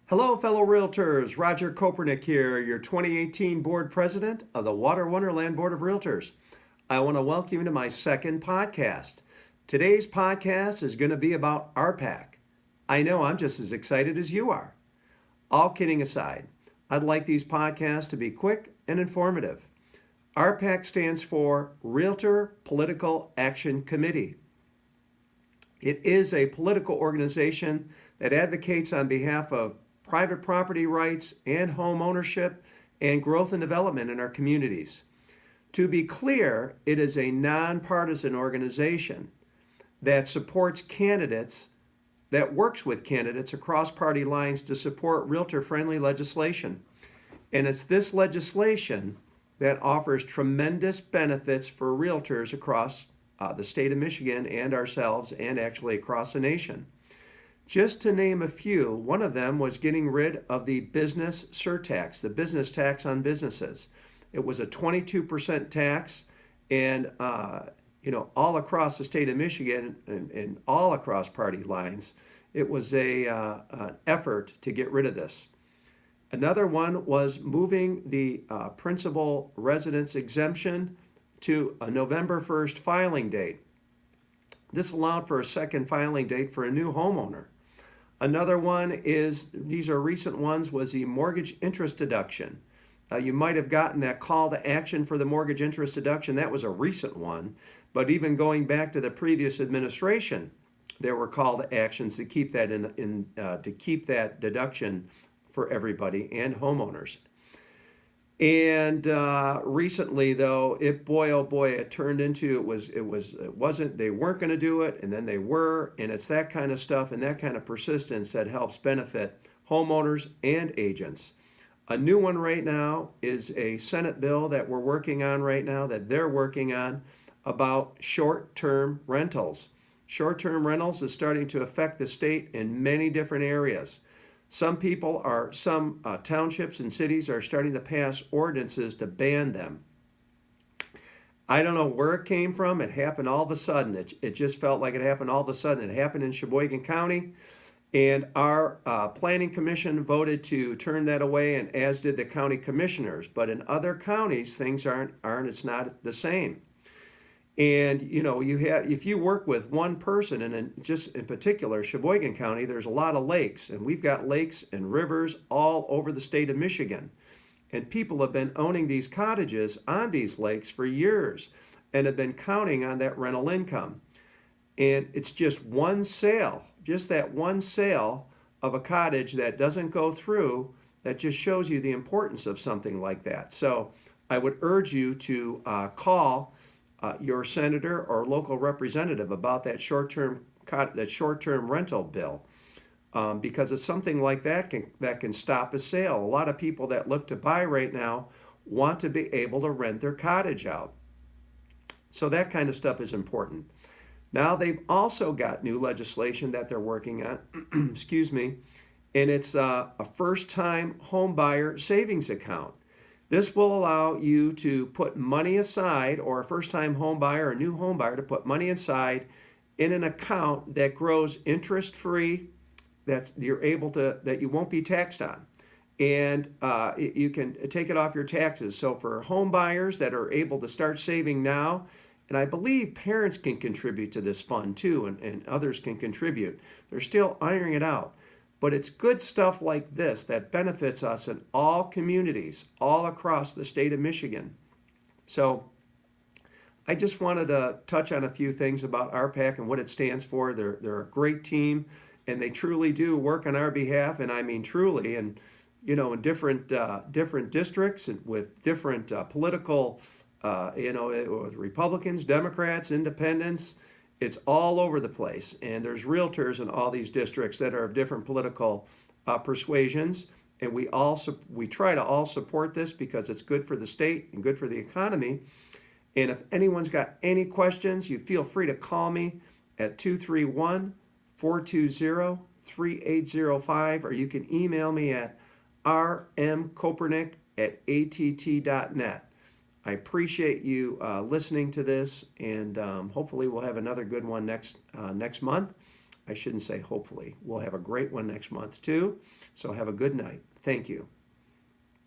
Hello, fellow realtors. Roger Kopernik here, your 2018 board president of the Water Wonderland Board of Realtors. I want to welcome you to my second podcast. Today's podcast is going to be about RPAC. I know I'm just as excited as you are. All kidding aside, I'd like these podcasts to be quick and informative. RPAC stands for Realtor Political Action Committee. It is a political organization that advocates on behalf of private property rights and home ownership and growth and development in our communities. To be clear, it is a nonpartisan organization that supports candidates, that works with candidates across party lines to support realtor-friendly legislation. And it's this legislation that offers tremendous benefits for realtors across the state of Michigan and ourselves, and actually across the nation. Just to name a few, one of them was getting rid of the business surtax, the business tax on businesses. It was a 22% tax, and all across the state of Michigan and all across party lines, it was an effort to get rid of this. Another one was moving the principal residence exemption to a November 1st filing date. This allowed for a second filing date for a new homeowner. Another one is, these are recent ones, was the mortgage interest deduction. You might have gotten that call to action for the mortgage interest deduction. That was a recent one. But even going back to the previous administration, there were call to actions to keep that to keep that deduction for everybody and homeowners. And recently, though, it turned into it wasn't, they weren't going to do it, and then they were, and it's that kind of stuff and that kind of persistence that helps benefit homeowners and agents. A new one right now is a Senate bill that we're working on right now, that they're working on, about short-term rentals. Short-term rentals is starting to affect the state in many different areas. Some townships and cities are starting to pass ordinances to ban them. I don't know where it came from. It happened all of a sudden. It just felt like it happened all of a sudden. It happened in Sheboygan County, and our planning commission voted to turn that away, and as did the county commissioners. But in other counties, things aren't. It's not the same. And if you work with one person, and just in particular Sheboygan County, there's a lot of lakes, and we've got lakes and rivers all over the state of Michigan. And people have been owning these cottages on these lakes for years and have been counting on that rental income. And it's just one sale, just that one sale of a cottage that doesn't go through, that just shows you the importance of something like that. So I would urge you to call your senator or local representative about that short-term rental bill, because it's something like that can stop a sale. A lot of people that look to buy right now want to be able to rent their cottage out. So that kind of stuff is important. Now they've also got new legislation that they're working on, excuse me, and it's a first-time home buyer savings account. This will allow you to put money aside, or a first-time home buyer or a new home buyer to put money aside in an account that grows interest-free, that you won't be taxed on, and you can take it off your taxes. So for home buyers that are able to start saving now, and I believe parents can contribute to this fund too, and others can contribute. They're still ironing it out. But it's good stuff like this that benefits us in all communities, all across the state of Michigan. So I just wanted to touch on a few things about RPAC and what it stands for. They're a great team, and they truly do work on our behalf, and I mean truly. And in different districts and with different political, with Republicans, Democrats, Independents. It's all over the place, and there's realtors in all these districts that are of different political persuasions, and we try to all support this because it's good for the state and good for the economy. And if anyone's got any questions, you feel free to call me at 231-420-3805, or you can email me at rmkopernik@att.net. I appreciate you listening to this, and hopefully we'll have another good one next month. I shouldn't say hopefully. We'll have a great one next month too. So have a good night. Thank you.